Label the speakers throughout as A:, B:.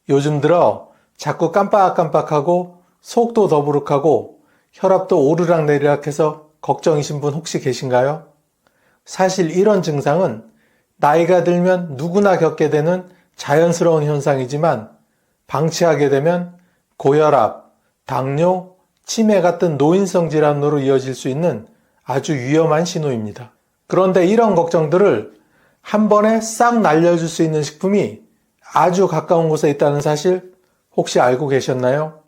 A: 요즘 들어 자꾸 깜빡깜빡하고 속도 더부룩하고 혈압도 오르락내리락해서 걱정이신 분 혹시 계신가요? 사실 이런 증상은 나이가 들면 누구나 겪게 되는 자연스러운 현상이지만 방치하게 되면 고혈압, 당뇨, 치매 같은 노인성 질환으로 이어질 수 있는 아주 위험한 신호입니다. 그런데 이런 걱정들을 한 번에 싹 날려줄 수 있는 식품이 아주 가까운 곳에 있다는 사실 혹시 알고 계셨나요?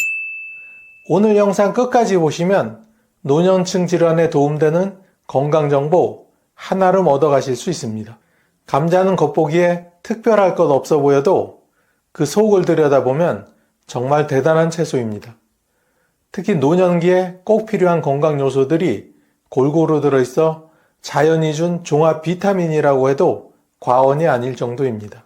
A: 오늘 영상 끝까지 보시면 노년층 질환에 도움되는 건강정보 하나름 얻어가실 수 있습니다. 감자는 겉보기에 특별할 것 없어 보여도 그 속을 들여다보면 정말 대단한 채소입니다. 특히 노년기에 꼭 필요한 건강 요소들이 골고루 들어있어 자연이 준 종합 비타민이라고 해도 과언이 아닐 정도입니다.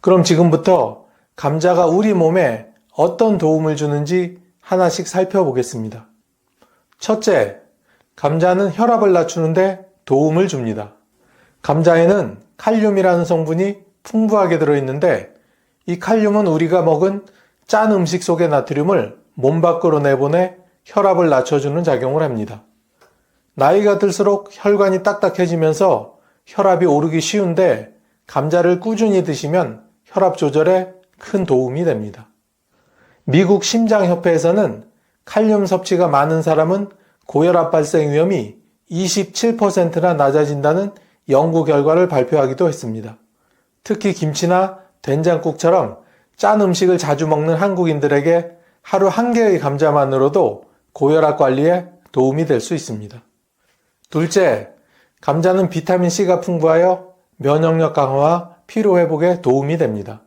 A: 그럼 지금부터 감자가 우리 몸에 어떤 도움을 주는지 하나씩 살펴보겠습니다. 첫째, 감자는 혈압을 낮추는데 도움을 줍니다. 감자에는 칼륨이라는 성분이 풍부하게 들어있는데 이 칼륨은 우리가 먹은 짠 음식 속의 나트륨을 몸 밖으로 내보내 혈압을 낮춰주는 작용을 합니다. 나이가 들수록 혈관이 딱딱해지면서 혈압이 오르기 쉬운데 감자를 꾸준히 드시면 혈압 조절에 큰 도움이 됩니다. 미국 심장협회에서는 칼륨 섭취가 많은 사람은 고혈압 발생 위험이 27%나 낮아진다는 연구 결과를 발표하기도 했습니다. 특히 김치나 된장국처럼 짠 음식을 자주 먹는 한국인들에게 하루 한 개의 감자만으로도 고혈압 관리에 도움이 될 수 있습니다. 둘째, 감자는 비타민C가 풍부하여 면역력 강화와 피로회복에 도움이 됩니다.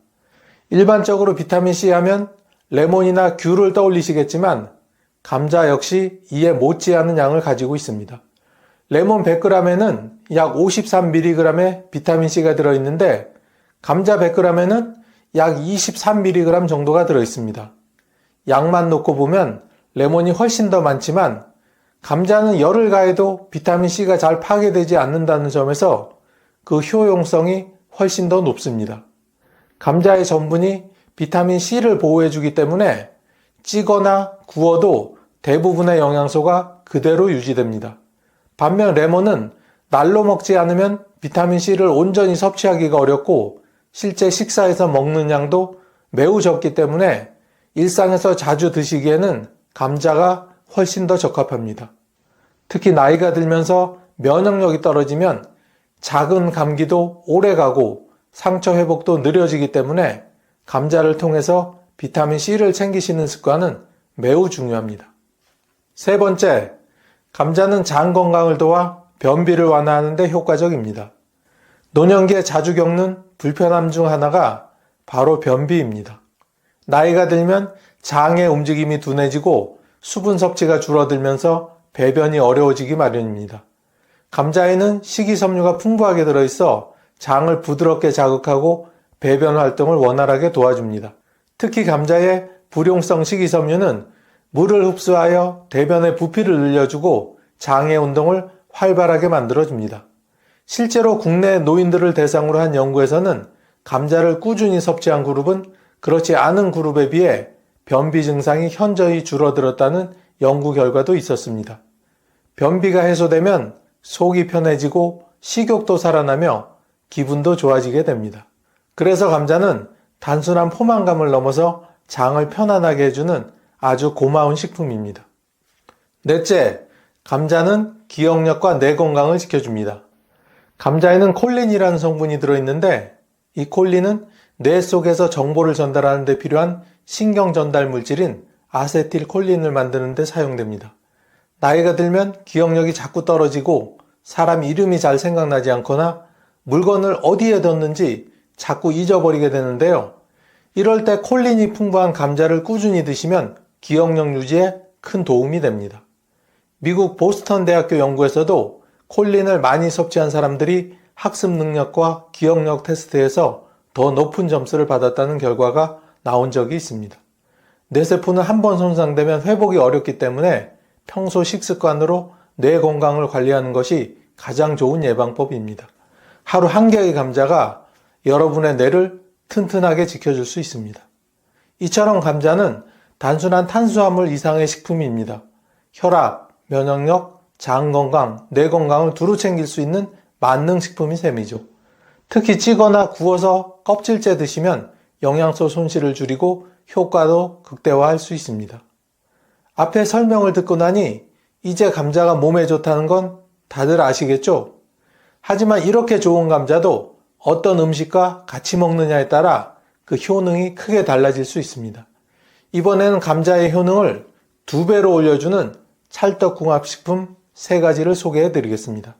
A: 일반적으로 비타민C 하면 레몬이나 귤을 떠올리시겠지만 감자 역시 이에 못지않은 양을 가지고 있습니다. 레몬 100g에는 약 53mg의 비타민C가 들어있는데 감자 100g에는 약 23mg 정도가 들어있습니다. 양만 놓고 보면 레몬이 훨씬 더 많지만 감자는 열을 가해도 비타민C가 잘 파괴되지 않는다는 점에서 그 효용성이 훨씬 더 높습니다. 감자의 전분이 비타민C를 보호해주기 때문에 찌거나 구워도 대부분의 영양소가 그대로 유지됩니다. 반면 레몬은 날로 먹지 않으면 비타민C를 온전히 섭취하기가 어렵고 실제 식사에서 먹는 양도 매우 적기 때문에 일상에서 자주 드시기에는 감자가 훨씬 더 적합합니다. 특히 나이가 들면서 면역력이 떨어지면 작은 감기도 오래 가고 상처 회복도 느려지기 때문에 감자를 통해서 비타민C를 챙기시는 습관은 매우 중요합니다. 세 번째, 감자는 장 건강을 도와 변비를 완화하는 데 효과적입니다. 노년기에 자주 겪는 불편함 중 하나가 바로 변비입니다. 나이가 들면 장의 움직임이 둔해지고 수분 섭취가 줄어들면서 배변이 어려워지기 마련입니다. 감자에는 식이섬유가 풍부하게 들어있어 장을 부드럽게 자극하고 배변 활동을 원활하게 도와줍니다. 특히 감자의 불용성 식이섬유는 물을 흡수하여 대변의 부피를 늘려주고 장의 운동을 활발하게 만들어줍니다. 실제로 국내 노인들을 대상으로 한 연구에서는 감자를 꾸준히 섭취한 그룹은 그렇지 않은 그룹에 비해 변비 증상이 현저히 줄어들었다는 연구 결과도 있었습니다. 변비가 해소되면 속이 편해지고 식욕도 살아나며 기분도 좋아지게 됩니다. 그래서 감자는 단순한 포만감을 넘어서 장을 편안하게 해주는 아주 고마운 식품입니다. 넷째, 감자는 기억력과 뇌 건강을 지켜줍니다. 감자에는 콜린이라는 성분이 들어있는데 이 콜린은 뇌 속에서 정보를 전달하는 데 필요한 신경 전달 물질인 아세틸콜린을 만드는 데 사용됩니다. 나이가 들면 기억력이 자꾸 떨어지고 사람 이름이 잘 생각나지 않거나 물건을 어디에 뒀는지 자꾸 잊어버리게 되는데요. 이럴 때 콜린이 풍부한 감자를 꾸준히 드시면 기억력 유지에 큰 도움이 됩니다. 미국 보스턴 대학교 연구에서도 콜린을 많이 섭취한 사람들이 학습 능력과 기억력 테스트에서 더 높은 점수를 받았다는 결과가 나온 적이 있습니다. 뇌세포는 한번 손상되면 회복이 어렵기 때문에 평소 식습관으로 뇌 건강을 관리하는 것이 가장 좋은 예방법입니다. 하루 한 개의 감자가 여러분의 뇌를 튼튼하게 지켜줄 수 있습니다. 이처럼 감자는 단순한 탄수화물 이상의 식품입니다. 혈압, 면역력, 장 건강, 뇌 건강을 두루 챙길 수 있는 만능식품인 셈이죠. 특히 찌거나 구워서 껍질째 드시면 영양소 손실을 줄이고 효과도 극대화할 수 있습니다. 앞에 설명을 듣고 나니 이제 감자가 몸에 좋다는 건 다들 아시겠죠? 하지만 이렇게 좋은 감자도 어떤 음식과 같이 먹느냐에 따라 그 효능이 크게 달라질 수 있습니다. 이번에는 감자의 효능을 2배로 올려주는 찰떡궁합식품 3가지를 소개해 드리겠습니다.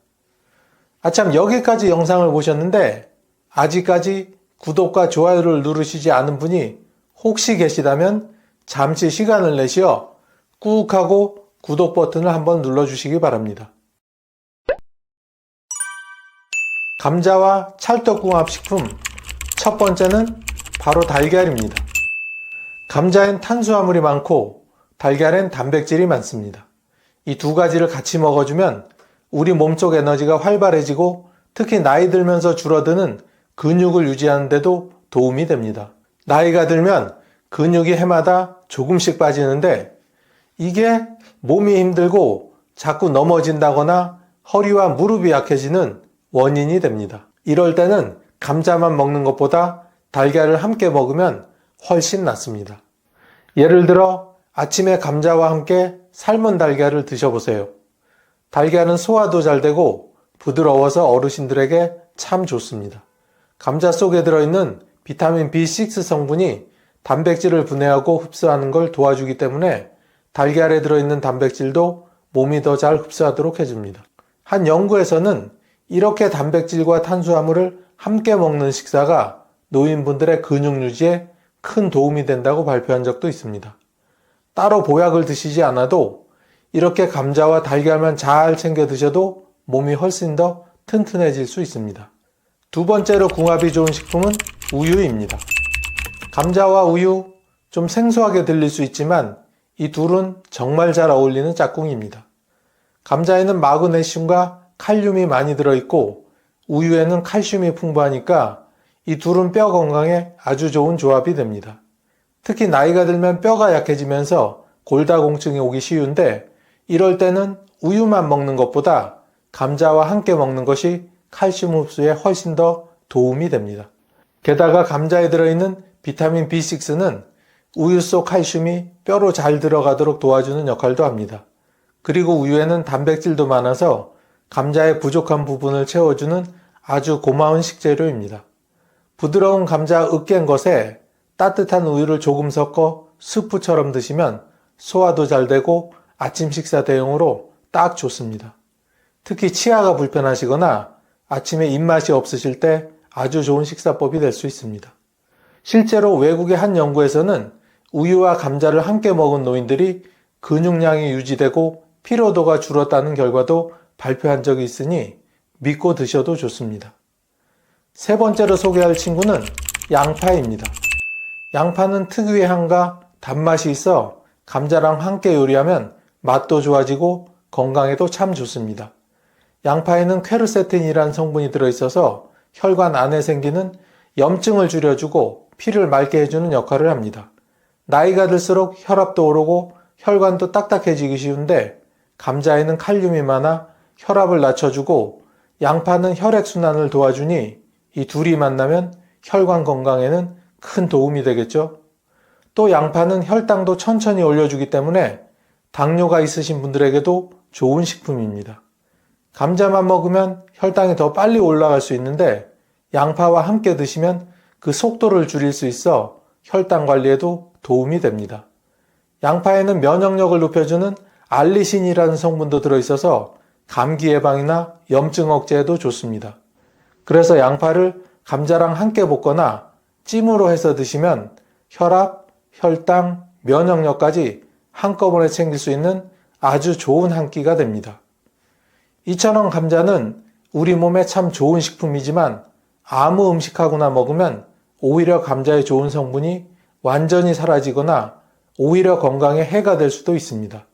A: 아참, 여기까지 영상을 보셨는데 아직까지 구독과 좋아요를 누르시지 않은 분이 혹시 계시다면 잠시 시간을 내시어 꾹 하고 구독 버튼을 한번 눌러주시기 바랍니다. 감자와 찰떡궁합식품 첫 번째는 바로 달걀입니다. 감자엔 탄수화물이 많고 달걀엔 단백질이 많습니다. 이 2가지를 같이 먹어주면 우리 몸속 에너지가 활발해지고 특히 나이 들면서 줄어드는 근육을 유지하는 데도 도움이 됩니다. 나이가 들면 근육이 해마다 조금씩 빠지는데 이게 몸이 힘들고 자꾸 넘어진다거나 허리와 무릎이 약해지는 원인이 됩니다. 이럴 때는 감자만 먹는 것보다 달걀을 함께 먹으면 훨씬 낫습니다. 예를 들어 아침에 감자와 함께 삶은 달걀을 드셔보세요. 달걀은 소화도 잘 되고 부드러워서 어르신들에게 참 좋습니다. 감자 속에 들어있는 비타민 B6 성분이 단백질을 분해하고 흡수하는 걸 도와주기 때문에 달걀에 들어있는 단백질도 몸이 더 잘 흡수하도록 해줍니다. 한 연구에서는 이렇게 단백질과 탄수화물을 함께 먹는 식사가 노인분들의 근육 유지에 큰 도움이 된다고 발표한 적도 있습니다. 따로 보약을 드시지 않아도 이렇게 감자와 달걀만 잘 챙겨 드셔도 몸이 훨씬 더 튼튼해질 수 있습니다. 2번째로 궁합이 좋은 식품은 우유입니다. 감자와 우유, 좀 생소하게 들릴 수 있지만 이 둘은 정말 잘 어울리는 짝꿍입니다. 감자에는 마그네슘과 칼륨이 많이 들어있고 우유에는 칼슘이 풍부하니까 이 둘은 뼈 건강에 아주 좋은 조합이 됩니다. 특히 나이가 들면 뼈가 약해지면서 골다공증이 오기 쉬운데 이럴 때는 우유만 먹는 것보다 감자와 함께 먹는 것이 칼슘 흡수에 훨씬 더 도움이 됩니다. 게다가 감자에 들어있는 비타민 B6는 우유 속 칼슘이 뼈로 잘 들어가도록 도와주는 역할도 합니다. 그리고 우유에는 단백질도 많아서 감자의 부족한 부분을 채워주는 아주 고마운 식재료입니다. 부드러운 감자 으깬 것에 따뜻한 우유를 조금 섞어 스프처럼 드시면 소화도 잘 되고 아침 식사 대용으로 딱 좋습니다. 특히 치아가 불편하시거나 아침에 입맛이 없으실 때 아주 좋은 식사법이 될 수 있습니다. 실제로 외국의 한 연구에서는 우유와 감자를 함께 먹은 노인들이 근육량이 유지되고 피로도가 줄었다는 결과도 발표한 적이 있으니 믿고 드셔도 좋습니다. 3번째로 소개할 친구는 양파입니다. 양파는 특유의 향과 단맛이 있어 감자랑 함께 요리하면 맛도 좋아지고 건강에도 참 좋습니다. 양파에는 퀘르세틴이라는 성분이 들어있어서 혈관 안에 생기는 염증을 줄여주고 피를 맑게 해주는 역할을 합니다. 나이가 들수록 혈압도 오르고 혈관도 딱딱해지기 쉬운데 감자에는 칼륨이 많아 혈압을 낮춰주고 양파는 혈액순환을 도와주니 이 둘이 만나면 혈관 건강에는 큰 도움이 되겠죠. 또 양파는 혈당도 천천히 올려주기 때문에 당뇨가 있으신 분들에게도 좋은 식품입니다. 감자만 먹으면 혈당이 더 빨리 올라갈 수 있는데 양파와 함께 드시면 그 속도를 줄일 수 있어 혈당 관리에도 도움이 됩니다. 양파에는 면역력을 높여주는 알리신이라는 성분도 들어있어서 감기 예방이나 염증 억제에도 좋습니다. 그래서 양파를 감자랑 함께 볶거나 찜으로 해서 드시면 혈압, 혈당, 면역력까지 한꺼번에 챙길 수 있는 아주 좋은 한 끼가 됩니다. 이처럼 감자는 우리 몸에 참 좋은 식품이지만 아무 음식하고나 먹으면 오히려 감자의 좋은 성분이 완전히 사라지거나 오히려 건강에 해가 될 수도 있습니다.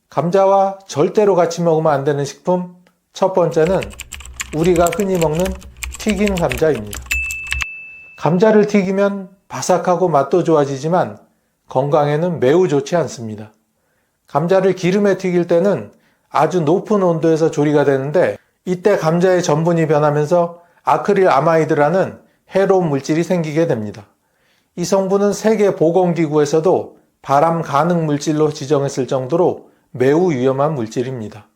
A: 감자와 절대로 같이 먹으면 안 되는 식품 첫 번째는 우리가 흔히 먹는 튀긴 감자입니다. 감자를 튀기면 바삭하고 맛도 좋아지지만 건강에는 매우 좋지 않습니다. 감자를 기름에 튀길 때는 아주 높은 온도에서 조리가 되는데 이때 감자의 전분이 변하면서 아크릴 아마이드라는 해로운 물질이 생기게 됩니다. 이 성분은 세계보건기구에서도 발암 가능 물질로 지정했을 정도로 매우 위험한 물질입니다.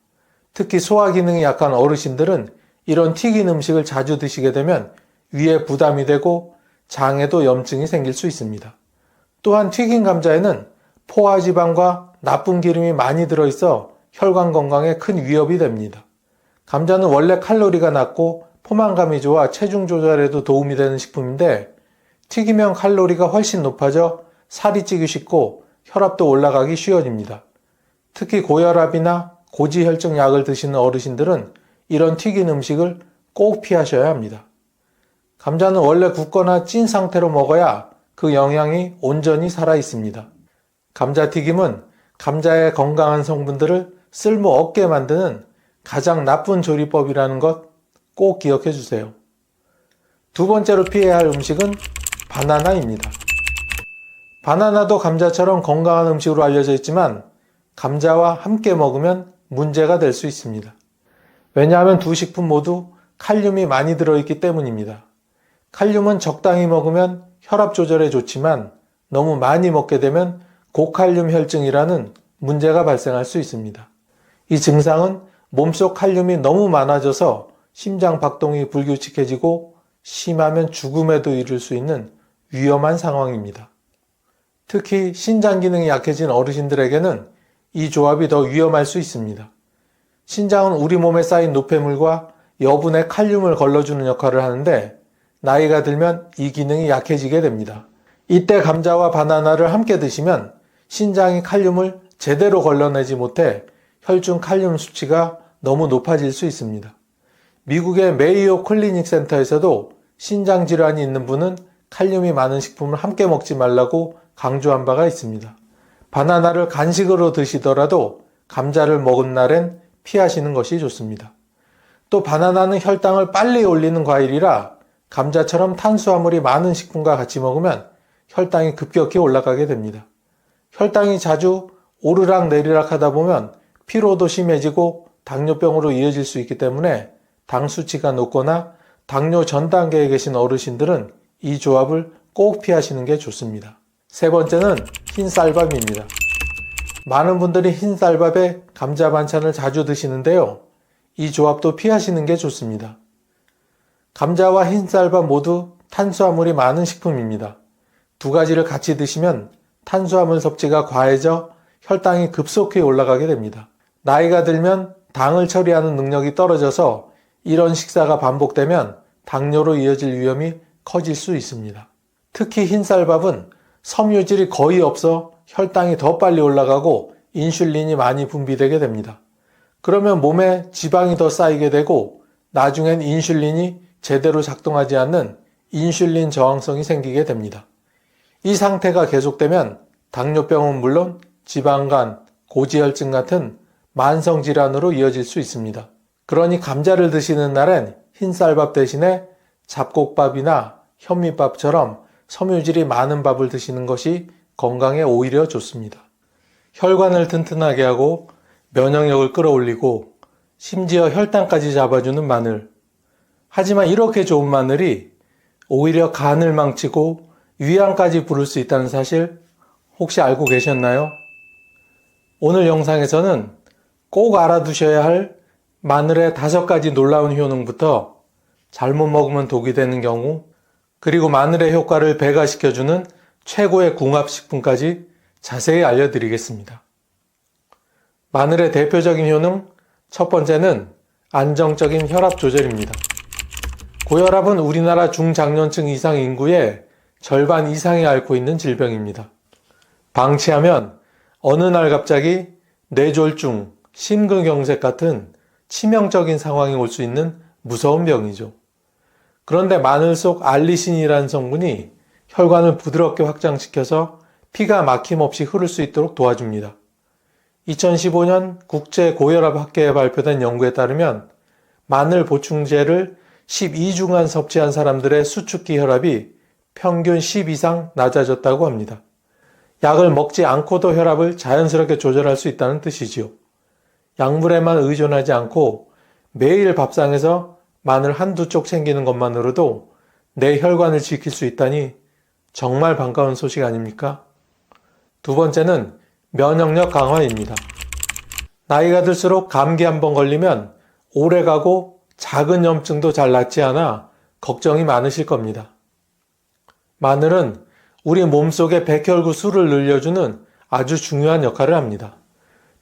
A: 특히 소화 기능이 약한 어르신들은 이런 튀긴 음식을 자주 드시게 되면 위에 부담이 되고 장에도 염증이 생길 수 있습니다. 또한 튀긴 감자에는 포화지방과 나쁜 기름이 많이 들어있어 혈관 건강에 큰 위협이 됩니다. 감자는 원래 칼로리가 낮고 포만감이 좋아 체중 조절에도 도움이 되는 식품인데 튀기면 칼로리가 훨씬 높아져 살이 찌기 쉽고 혈압도 올라가기 쉬워집니다. 특히 고혈압이나 고지혈증 약을 드시는 어르신들은 이런 튀긴 음식을 꼭 피하셔야 합니다. 감자는 원래 굽거나 찐 상태로 먹어야 그 영양이 온전히 살아 있습니다. 감자튀김은 감자의 건강한 성분들을 쓸모 없게 만드는 가장 나쁜 조리법이라는 것 꼭 기억해 주세요. 두 번째로 피해야 할 음식은 바나나입니다. 바나나도 감자처럼 건강한 음식으로 알려져 있지만 감자와 함께 먹으면 문제가 될 수 있습니다. 왜냐하면 두 식품 모두 칼륨이 많이 들어있기 때문입니다. 칼륨은 적당히 먹으면 혈압 조절에 좋지만 너무 많이 먹게 되면 고칼륨 혈증이라는 문제가 발생할 수 있습니다. 이 증상은 몸속 칼륨이 너무 많아져서 심장 박동이 불규칙해지고 심하면 죽음에도 이를 수 있는 위험한 상황입니다. 특히 신장 기능이 약해진 어르신들에게는 이 조합이 더 위험할 수 있습니다. 신장은 우리 몸에 쌓인 노폐물과 여분의 칼륨을 걸러주는 역할을 하는데 나이가 들면 이 기능이 약해지게 됩니다. 이때 감자와 바나나를 함께 드시면 신장이 칼륨을 제대로 걸러내지 못해 혈중 칼륨 수치가 너무 높아질 수 있습니다. 미국의 메이오 클리닉 센터에서도 신장 질환이 있는 분은 칼륨이 많은 식품을 함께 먹지 말라고 강조한 바가 있습니다. 바나나를 간식으로 드시더라도 감자를 먹은 날엔 피하시는 것이 좋습니다. 또 바나나는 혈당을 빨리 올리는 과일이라 감자처럼 탄수화물이 많은 식품과 같이 먹으면 혈당이 급격히 올라가게 됩니다. 혈당이 자주 오르락 내리락 하다 보면 피로도 심해지고 당뇨병으로 이어질 수 있기 때문에 당 수치가 높거나 당뇨 전 단계에 계신 어르신들은 이 조합을 꼭 피하시는 게 좋습니다. 세 번째는 흰쌀밥입니다. 많은 분들이 흰쌀밥에 감자 반찬을 자주 드시는데요. 이 조합도 피하시는 게 좋습니다. 감자와 흰쌀밥 모두 탄수화물이 많은 식품입니다. 두 가지를 같이 드시면 탄수화물 섭취가 과해져 혈당이 급속히 올라가게 됩니다. 나이가 들면 당을 처리하는 능력이 떨어져서 이런 식사가 반복되면 당뇨로 이어질 위험이 커질 수 있습니다. 특히 흰쌀밥은 섬유질이 거의 없어 혈당이 더 빨리 올라가고 인슐린이 많이 분비되게 됩니다. 그러면 몸에 지방이 더 쌓이게 되고 나중엔 인슐린이 제대로 작동하지 않는 인슐린 저항성이 생기게 됩니다. 이 상태가 계속되면 당뇨병은 물론 지방간, 고지혈증 같은 만성질환으로 이어질 수 있습니다. 그러니 감자를 드시는 날엔 흰쌀밥 대신에 잡곡밥이나 현미밥처럼 섬유질이 많은 밥을 드시는 것이 건강에 오히려 좋습니다. 혈관을 튼튼하게 하고 면역력을 끌어올리고 심지어 혈당까지 잡아주는 마늘. 하지만 이렇게 좋은 마늘이 오히려 간을 망치고 위암까지 부를 수 있다는 사실 혹시 알고 계셨나요? 오늘 영상에서는 꼭 알아두셔야 할 마늘의 5가지 놀라운 효능부터 잘못 먹으면 독이 되는 경우, 그리고 마늘의 효과를 배가시켜주는 최고의 궁합식품까지 자세히 알려드리겠습니다. 마늘의 대표적인 효능, 첫 번째는 안정적인 혈압 조절입니다. 고혈압은 우리나라 중장년층 이상 인구의 절반 이상이 앓고 있는 질병입니다. 방치하면 어느 날 갑자기 뇌졸중, 심근경색 같은 치명적인 상황이 올 수 있는 무서운 병이죠. 그런데 마늘 속 알리신이라는 성분이 혈관을 부드럽게 확장시켜서 피가 막힘없이 흐를 수 있도록 도와줍니다. 2015년 국제고혈압학회에 발표된 연구에 따르면 마늘 보충제를 12주간 섭취한 사람들의 수축기 혈압이 평균 10 이상 낮아졌다고 합니다. 약을 먹지 않고도 혈압을 자연스럽게 조절할 수 있다는 뜻이지요. 약물에만 의존하지 않고 매일 밥상에서 마늘 한두 쪽 챙기는 것만으로도 내 혈관을 지킬 수 있다니 정말 반가운 소식 아닙니까? 두 번째는 면역력 강화입니다. 나이가 들수록 감기 한번 걸리면 오래가고 작은 염증도 잘 낫지 않아 걱정이 많으실 겁니다. 마늘은 우리 몸속의 백혈구 수를 늘려주는 아주 중요한 역할을 합니다.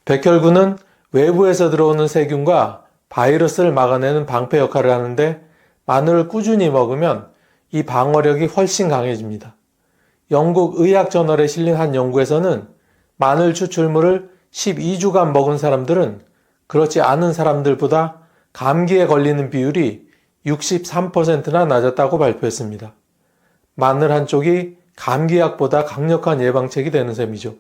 A: 백혈구는 외부에서 들어오는 세균과 바이러스를 막아내는 방패 역할을 하는데 마늘을 꾸준히 먹으면 이 방어력이 훨씬 강해집니다. 영국 의학저널에 실린 한 연구에서는 마늘 추출물을 12주간 먹은 사람들은 그렇지 않은 사람들보다 감기에 걸리는 비율이 63%나 낮았다고 발표했습니다. 마늘 한 쪽이 감기약보다 강력한 예방책이 되는 셈이죠.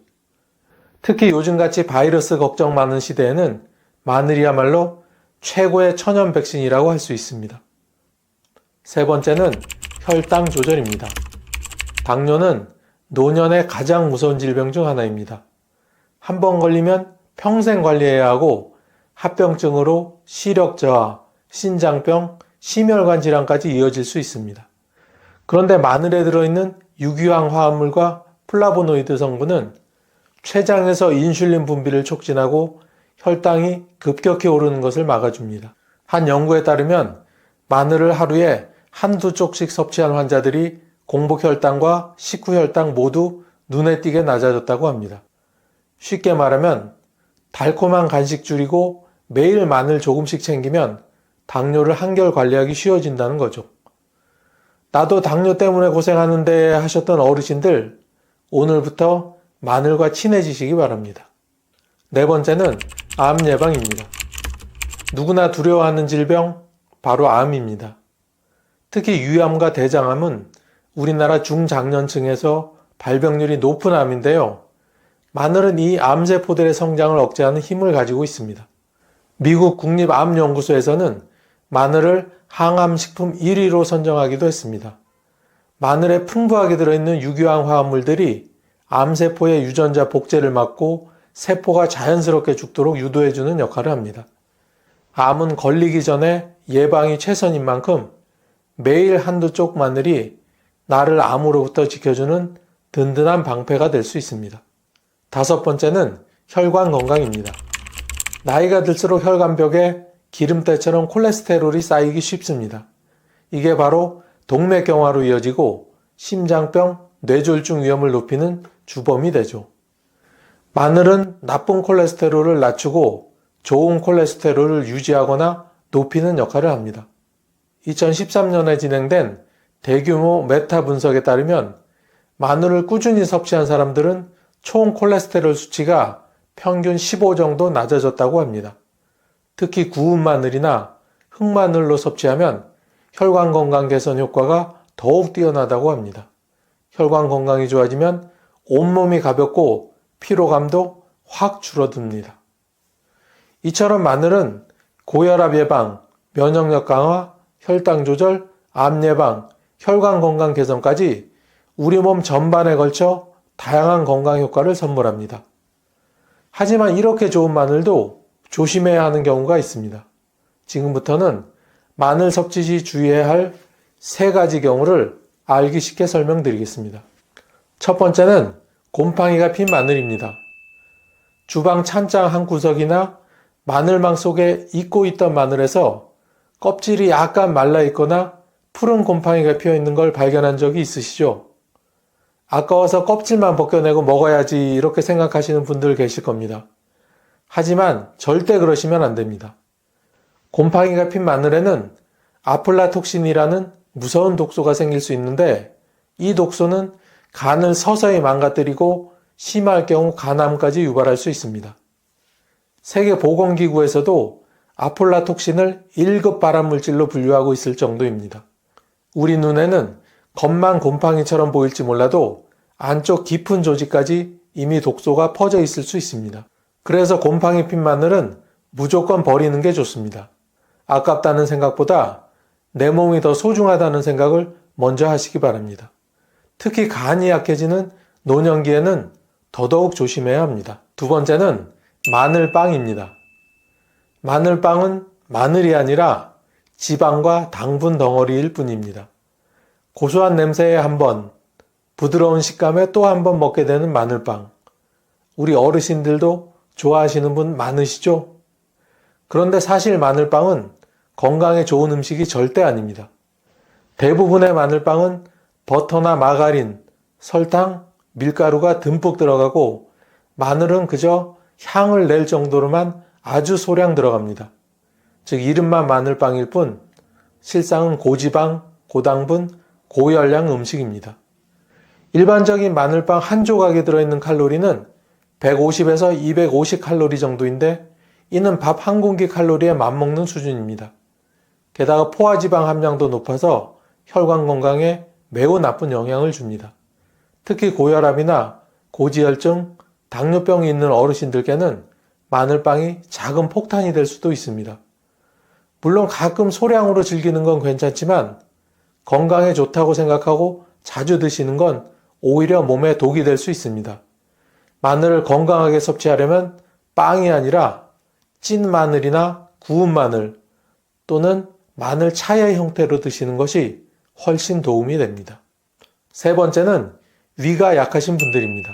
A: 특히 요즘같이 바이러스 걱정 많은 시대에는 마늘이야말로 최고의 천연 백신이라고 할 수 있습니다. 세 번째는 혈당 조절입니다. 당뇨는 노년의 가장 무서운 질병 중 하나입니다. 한 번 걸리면 평생 관리해야 하고 합병증으로 시력 저하, 신장병, 심혈관 질환까지 이어질 수 있습니다. 그런데 마늘에 들어있는 유기황 화합물과 플라보노이드 성분은 췌장에서 인슐린 분비를 촉진하고 혈당이 급격히 오르는 것을 막아줍니다. 한 연구에 따르면 마늘을 하루에 한두 쪽씩 섭취한 환자들이 공복혈당과 식후혈당 모두 눈에 띄게 낮아졌다고 합니다. 쉽게 말하면 달콤한 간식 줄이고 매일 마늘 조금씩 챙기면 당뇨를 한결 관리하기 쉬워진다는 거죠. 나도 당뇨 때문에 고생하는데 하셨던 어르신들, 오늘부터 마늘과 친해지시기 바랍니다. 네 번째는 암 예방입니다. 누구나 두려워하는 질병, 바로 암입니다. 특히 유암과 대장암은 우리나라 중장년층에서 발병률이 높은 암인데요. 마늘은 이 암세포들의 성장을 억제하는 힘을 가지고 있습니다. 미국 국립암연구소에서는 마늘을 항암식품 1위로 선정하기도 했습니다. 마늘에 풍부하게 들어있는 유기황 화합물들이 암세포의 유전자 복제를 막고 세포가 자연스럽게 죽도록 유도해주는 역할을 합니다. 암은 걸리기 전에 예방이 최선인 만큼 매일 한두 쪽 마늘이 나를 암으로부터 지켜주는 든든한 방패가 될 수 있습니다. 다섯 번째는 혈관 건강입니다. 나이가 들수록 혈관벽에 기름때처럼 콜레스테롤이 쌓이기 쉽습니다. 이게 바로 동맥경화로 이어지고 심장병, 뇌졸중 위험을 높이는 주범이 되죠. 마늘은 나쁜 콜레스테롤을 낮추고 좋은 콜레스테롤을 유지하거나 높이는 역할을 합니다. 2013년에 진행된 대규모 메타 분석에 따르면 마늘을 꾸준히 섭취한 사람들은 총 콜레스테롤 수치가 평균 15 정도 낮아졌다고 합니다. 특히 구운 마늘이나 흑마늘로 섭취하면 혈관 건강 개선 효과가 더욱 뛰어나다고 합니다. 혈관 건강이 좋아지면 온몸이 가볍고 피로감도 확 줄어듭니다. 이처럼 마늘은 고혈압 예방, 면역력 강화, 혈당 조절, 암 예방, 혈관 건강 개선까지 우리 몸 전반에 걸쳐 다양한 건강 효과를 선물합니다. 하지만 이렇게 좋은 마늘도 조심해야 하는 경우가 있습니다. 지금부터는 마늘 섭취 시 주의해야 할 세 가지 경우를 알기 쉽게 설명드리겠습니다. 첫 번째는 곰팡이가 핀 마늘입니다. 주방 찬장 한 구석이나 마늘망 속에 익고 있던 마늘에서 껍질이 약간 말라 있거나 푸른 곰팡이가 피어 있는 걸 발견한 적이 있으시죠? 아까워서 껍질만 벗겨내고 먹어야지 이렇게 생각하시는 분들 계실 겁니다. 하지만 절대 그러시면 안 됩니다. 곰팡이가 핀 마늘에는 아플라톡신이라는 무서운 독소가 생길 수 있는데 이 독소는 간을 서서히 망가뜨리고 심할 경우 간암까지 유발할 수 있습니다. 세계보건기구에서도 아플라톡신을 1급 발암물질로 분류하고 있을 정도입니다. 우리 눈에는 겉만 곰팡이처럼 보일지 몰라도 안쪽 깊은 조직까지 이미 독소가 퍼져 있을 수 있습니다. 그래서 곰팡이 핀 마늘은 무조건 버리는 게 좋습니다. 아깝다는 생각보다 내 몸이 더 소중하다는 생각을 먼저 하시기 바랍니다. 특히 간이 약해지는 노년기에는 더더욱 조심해야 합니다. 두 번째는 마늘빵입니다. 마늘빵은 마늘이 아니라 지방과 당분 덩어리일 뿐입니다. 고소한 냄새에 한 번, 부드러운 식감에 또 한 번 먹게 되는 마늘빵. 우리 어르신들도 좋아하시는 분 많으시죠? 그런데 사실 마늘빵은 건강에 좋은 음식이 절대 아닙니다. 대부분의 마늘빵은 버터나 마가린, 설탕, 밀가루가 듬뿍 들어가고 마늘은 그저 향을 낼 정도로만 아주 소량 들어갑니다. 즉 이름만 마늘빵일 뿐 실상은 고지방, 고당분, 고열량 음식입니다. 일반적인 마늘빵 한 조각에 들어있는 칼로리는 150에서 250 칼로리 정도인데 이는 밥 한 공기 칼로리에 맞먹는 수준입니다. 게다가 포화지방 함량도 높아서 혈관 건강에 매우 나쁜 영향을 줍니다. 특히 고혈압이나 고지혈증, 당뇨병이 있는 어르신들께는 마늘빵이 작은 폭탄이 될 수도 있습니다. 물론 가끔 소량으로 즐기는 건 괜찮지만 건강에 좋다고 생각하고 자주 드시는 건 오히려 몸에 독이 될 수 있습니다. 마늘을 건강하게 섭취하려면 빵이 아니라 찐 마늘이나 구운 마늘 또는 마늘 차의 형태로 드시는 것이 훨씬 도움이 됩니다. 세 번째는 위가 약하신 분들입니다.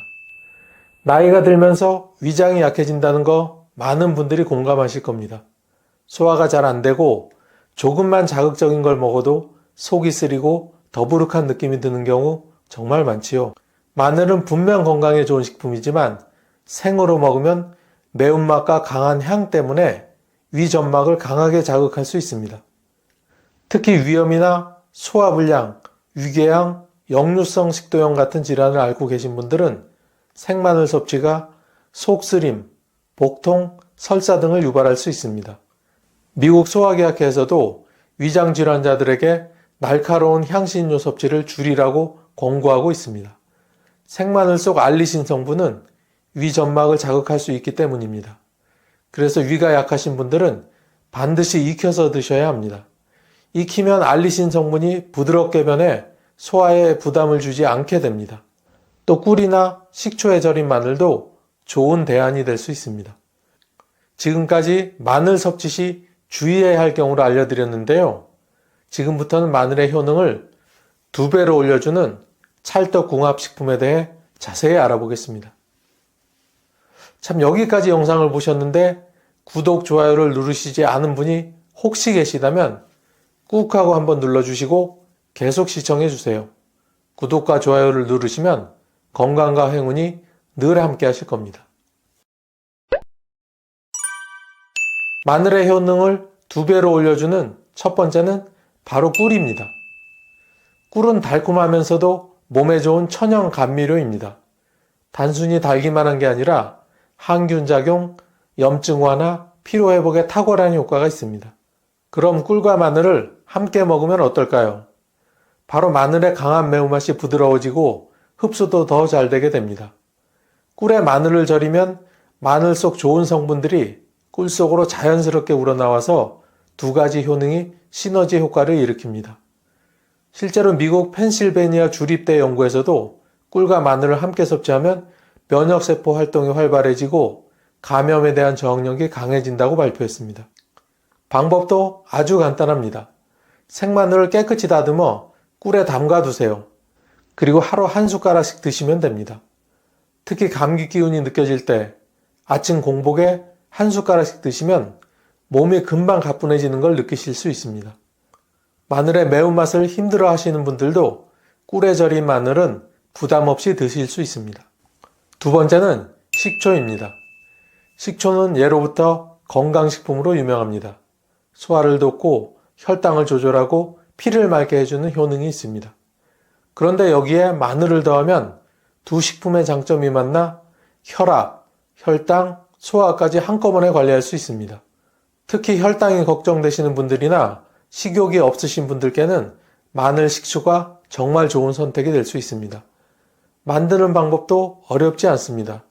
A: 나이가 들면서 위장이 약해진다는 거 많은 분들이 공감하실 겁니다. 소화가 잘 안 되고 조금만 자극적인 걸 먹어도 속이 쓰리고 더부룩한 느낌이 드는 경우 정말 많지요. 마늘은 분명 건강에 좋은 식품이지만 생으로 먹으면 매운맛과 강한 향 때문에 위 점막을 강하게 자극할 수 있습니다. 특히 위염이나 소화불량, 위궤양, 역류성 식도염 같은 질환을 앓고 계신 분들은 생마늘 섭취가 속쓰림, 복통, 설사 등을 유발할 수 있습니다. 미국 소화계약회에서도 위장 질환자들에게 날카로운 향신료 섭취를 줄이라고 권고하고 있습니다. 생마늘 속 알리신 성분은 위 점막을 자극할 수 있기 때문입니다. 그래서 위가 약하신 분들은 반드시 익혀서 드셔야 합니다. 익히면 알리신 성분이 부드럽게 변해 소화에 부담을 주지 않게 됩니다. 또 꿀이나 식초에 절인 마늘도 좋은 대안이 될 수 있습니다. 지금까지 마늘 섭취 시 주의해야 할 경우를 알려드렸는데요. 지금부터는 마늘의 효능을 2배로 올려주는 찰떡궁합식품에 대해 자세히 알아보겠습니다. 참 여기까지 영상을 보셨는데 구독, 좋아요를 누르시지 않은 분이 혹시 계시다면 꾹 하고 한번 눌러주시고 계속 시청해주세요. 구독과 좋아요를 누르시면 건강과 행운이 늘 함께 하실 겁니다. 마늘의 효능을 2배로 올려주는 첫 번째는 바로 꿀입니다. 꿀은 달콤하면서도 몸에 좋은 천연 감미료입니다. 단순히 달기만 한 게 아니라 항균 작용, 염증 완화, 피로 회복에 탁월한 효과가 있습니다. 그럼 꿀과 마늘을 함께 먹으면 어떨까요? 바로 마늘의 강한 매운맛이 부드러워지고 흡수도 더 잘 되게 됩니다. 꿀에 마늘을 절이면 마늘 속 좋은 성분들이 꿀 속으로 자연스럽게 우러나와서 두 가지 효능이 시너지 효과를 일으킵니다. 실제로 미국 펜실베니아 주립대 연구에서도 꿀과 마늘을 함께 섭취하면 면역세포 활동이 활발해지고 감염에 대한 저항력이 강해진다고 발표했습니다. 방법도 아주 간단합니다. 생마늘을 깨끗이 다듬어 꿀에 담가 두세요. 그리고 하루 한 숟가락씩 드시면 됩니다. 특히 감기 기운이 느껴질 때 아침 공복에 한 숟가락씩 드시면 몸이 금방 가뿐해지는 걸 느끼실 수 있습니다. 마늘의 매운맛을 힘들어 하시는 분들도 꿀에 절인 마늘은 부담 없이 드실 수 있습니다. 두 번째는 식초입니다. 식초는 예로부터 건강식품으로 유명합니다. 소화를 돕고 혈당을 조절하고 피를 맑게 해주는 효능이 있습니다. 그런데 여기에 마늘을 더하면 두 식품의 장점이 만나 혈압, 혈당, 소화까지 한꺼번에 관리할 수 있습니다. 특히 혈당이 걱정되시는 분들이나 식욕이 없으신 분들께는 마늘 식초가 정말 좋은 선택이 될 수 있습니다. 만드는 방법도 어렵지 않습니다.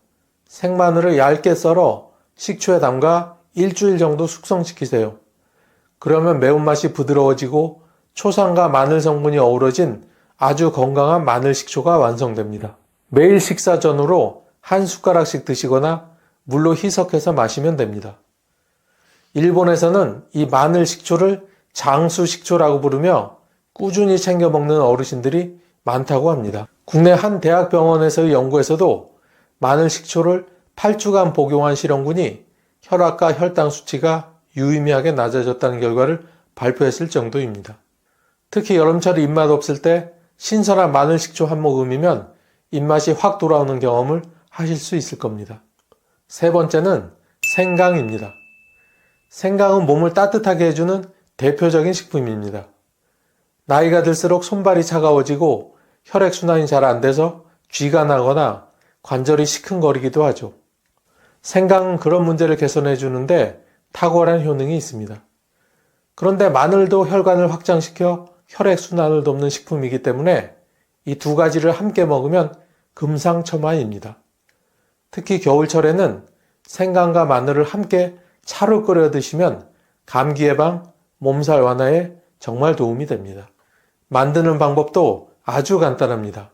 A: 생마늘을 얇게 썰어 식초에 담가 일주일 정도 숙성시키세요. 그러면 매운맛이 부드러워지고 초산과 마늘 성분이 어우러진 아주 건강한 마늘 식초가 완성됩니다. 매일 식사 전후로 한 숟가락씩 드시거나 물로 희석해서 마시면 됩니다. 일본에서는 이 마늘 식초를 장수 식초라고 부르며 꾸준히 챙겨 먹는 어르신들이 많다고 합니다. 국내 한 대학병원에서의 연구에서도 마늘 식초를 8주간 복용한 실험군이 혈압과 혈당 수치가 유의미하게 낮아졌다는 결과를 발표했을 정도입니다. 특히 여름철 입맛 없을 때 신선한 마늘 식초 한 모금이면 입맛이 확 돌아오는 경험을 하실 수 있을 겁니다. 세 번째는 생강입니다. 생강은 몸을 따뜻하게 해주는 대표적인 식품입니다. 나이가 들수록 손발이 차가워지고 혈액순환이 잘 안 돼서 쥐가 나거나 관절이 시큰거리기도 하죠. 생강은 그런 문제를 개선해 주는데 탁월한 효능이 있습니다. 그런데 마늘도 혈관을 확장시켜 혈액순환을 돕는 식품이기 때문에 이 두 가지를 함께 먹으면 금상첨화입니다. 특히 겨울철에는 생강과 마늘을 함께 차로 끓여 드시면 감기 예방, 몸살 완화에 정말 도움이 됩니다. 만드는 방법도 아주 간단합니다.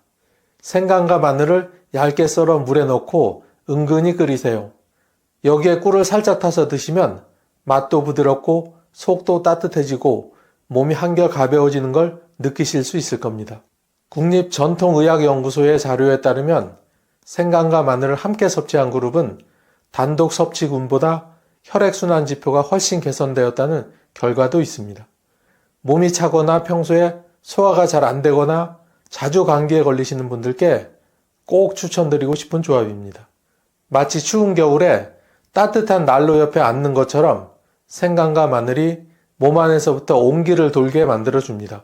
A: 생강과 마늘을 얇게 썰어 물에 넣고 은근히 끓이세요. 여기에 꿀을 살짝 타서 드시면 맛도 부드럽고 속도 따뜻해지고 몸이 한결 가벼워지는 걸 느끼실 수 있을 겁니다. 국립전통의학연구소의 자료에 따르면 생강과 마늘을 함께 섭취한 그룹은 단독 섭취군보다 혈액순환 지표가 훨씬 개선되었다는 결과도 있습니다. 몸이 차거나 평소에 소화가 잘 안 되거나 자주 감기에 걸리시는 분들께 꼭 추천드리고 싶은 조합입니다. 마치 추운 겨울에 따뜻한 난로 옆에 앉는 것처럼 생강과 마늘이 몸 안에서부터 온기를 돌게 만들어줍니다.